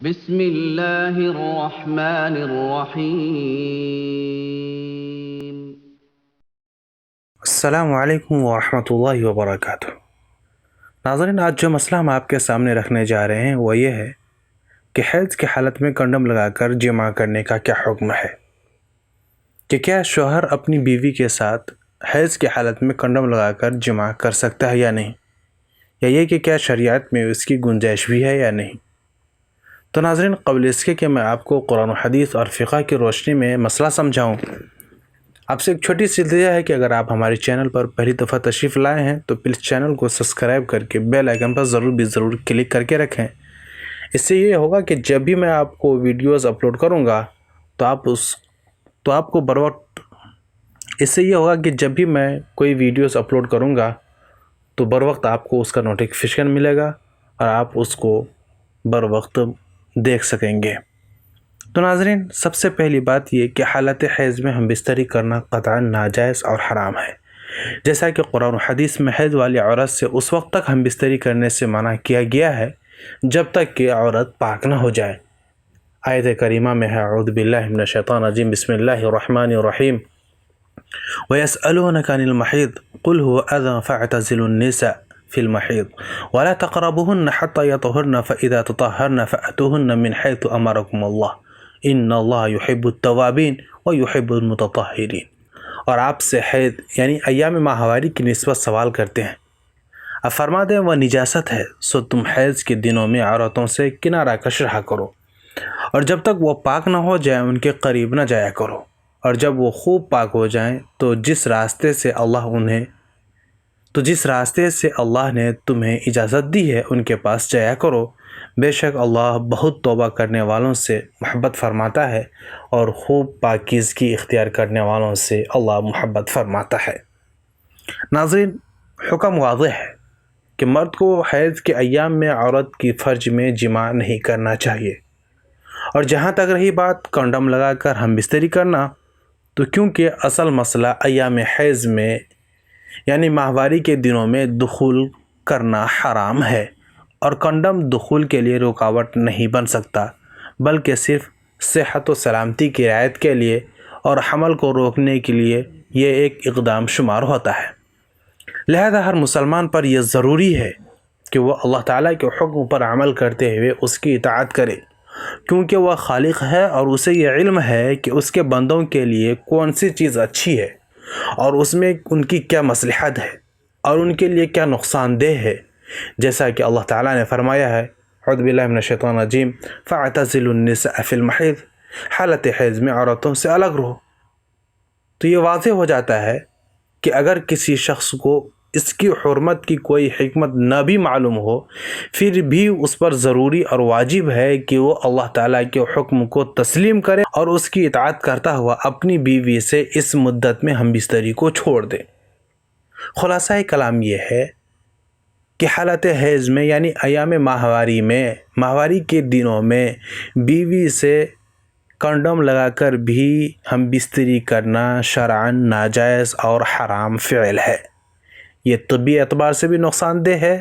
بسم اللہ الرحمن الرحیم۔ السلام علیکم ورحمۃ اللہ وبرکاتہ۔ ناظرین، آج جو مسئلہ ہم آپ کے سامنے رکھنے جا رہے ہیں وہ یہ ہے کہ حیض کی حالت میں کنڈم لگا کر جماع کرنے کا کیا حکم ہے، کہ کیا شوہر اپنی بیوی کے ساتھ حیض کی حالت میں کنڈم لگا کر جماع کر سکتا ہے یا نہیں، یا یہ کہ کیا شریعت میں اس کی گنجائش بھی ہے یا نہیں۔ تو ناظرین، قبل اس کے کہ میں آپ کو قرآن و حدیث اور فقہ کی روشنی میں مسئلہ سمجھاؤں، آپ سے ایک چھوٹی سی التجا ہے کہ اگر آپ ہمارے چینل پر پہلی دفعہ تشریف لائے ہیں تو پلیز چینل کو سبسکرائب کر کے بیل آئیکن پر ضرور کلک کر کے رکھیں۔ اس سے یہ ہوگا کہ جب بھی میں آپ کو ویڈیوز اپلوڈ کروں گا تو آپ کو اس سے یہ ہوگا کہ جب بھی میں کوئی ویڈیوز اپلوڈ کروں گا تو بر وقت آپ کو اس کا نوٹیفیکیشن ملے گا اور آپ اس کو بر وقت دیکھ سکیں گے۔ تو ناظرین، سب سے پہلی بات یہ کہ حالت حیض میں ہم بستری کرنا قطعاً ناجائز اور حرام ہے، جیسا کہ قرآن و حدیث میں حیض والی عورت سے اس وقت تک ہم بستری کرنے سے منع کیا گیا ہے جب تک کہ عورت پاک نہ ہو جائے۔ آیت کریمہ میں ہے، اعوذ باللہ من الشیطان الرجیم، بسم اللہ الرحمن الرحیم، وَيَسْأَلُونَكَ عَنِ الْمَحِيضِ قُلْ هُوَ أَذًى فَاعْتَزِلُوا النِّسَاءَ فِي الْمَحِيضِ وَلَا تَقْرَبُوهُنَّ حَتَّى يَطْهُرْنَ فَإِذَا تَطَهَّرْنَ فَأْتُوهُنَّ مِنْ حَيْثُ أَمَرَكُمُ اللَّهُ إِنَّ اللَّهَ يُحِبُّ التَّوَّابِينَ وَيُحِبُّ الْمُتَطَهِّرِينَ۔ اور آپ سے حیض یعنی ایام ماہواری کی نسبت سوال کرتے ہیں۔ اب فرما دیں وہ نجاست ہے، سو تم حیض کے دنوں میں عورتوں سے کنارہ کش رہا کرو، اور جب تک وہ پاک نہ ہو جائیں ان کے قریب نہ جایا کرو، اور جب وہ خوب پاک ہو جائیں تو جس راستے سے اللہ نے تمہیں اجازت دی ہے ان کے پاس جایا کرو، بے شک اللہ بہت توبہ کرنے والوں سے محبت فرماتا ہے، اور خوب پاکیزگی اختیار کرنے والوں سے اللہ محبت فرماتا ہے۔ ناظرین، حکم واضح ہے کہ مرد کو حیض کے ایام میں عورت کی فرج میں جماع نہیں کرنا چاہیے، اور جہاں تک رہی بات کنڈم لگا کر ہم بستری کرنا، تو کیونکہ اصل مسئلہ ایام حیض میں یعنی ماہواری کے دنوں میں دخول کرنا حرام ہے، اور کنڈم دخول کے لیے رکاوٹ نہیں بن سکتا، بلکہ صرف صحت و سلامتی کی رعایت کے لیے اور حمل کو روکنے کے لیے یہ ایک اقدام شمار ہوتا ہے۔ لہذا ہر مسلمان پر یہ ضروری ہے کہ وہ اللہ تعالیٰ کے حکم پر عمل کرتے ہوئے اس کی اطاعت کرے، کیونکہ وہ خالق ہے اور اسے یہ علم ہے کہ اس کے بندوں کے لیے کون سی چیز اچھی ہے اور اس میں ان کی کیا مصلحت ہے اور ان کے لیے کیا نقصان دہ ہے، جیسا کہ اللہ تعالیٰ نے فرمایا ہے، اعوذ باللہ من الشیطان الرجیم، فَاعْتَزِلُوا النِّسَاءَ فِي الْمَحِيضِ، حالت حیض میں عورتوں سے الگ رہو۔ تو یہ واضح ہو جاتا ہے کہ اگر کسی شخص کو اس کی حرمت کی کوئی حکمت نہ بھی معلوم ہو، پھر بھی اس پر ضروری اور واجب ہے کہ وہ اللہ تعالیٰ کے حکم کو تسلیم کرے اور اس کی اطاعت کرتا ہوا اپنی بیوی سے اس مدت میں ہم بستری کو چھوڑ دے۔ خلاصہ کلام یہ ہے کہ حالت حیض میں یعنی ایام ماہواری کے دنوں میں بیوی سے کنڈم لگا کر بھی ہم بستری کرنا شرعاً ناجائز اور حرام فعل ہے۔ یہ طبی اعتبار سے بھی نقصان دہ ہے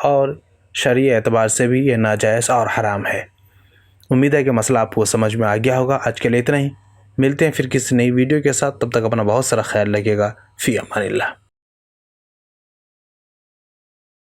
اور شرعی اعتبار سے بھی یہ ناجائز اور حرام ہے۔ امید ہے کہ مسئلہ آپ کو سمجھ میں آ گیا ہوگا۔ آج کے لیے اتنا ہی، ملتے ہیں پھر کسی نئی ویڈیو کے ساتھ، تب تک اپنا بہت سارا خیال رکھیے گا۔ فی امان اللہ۔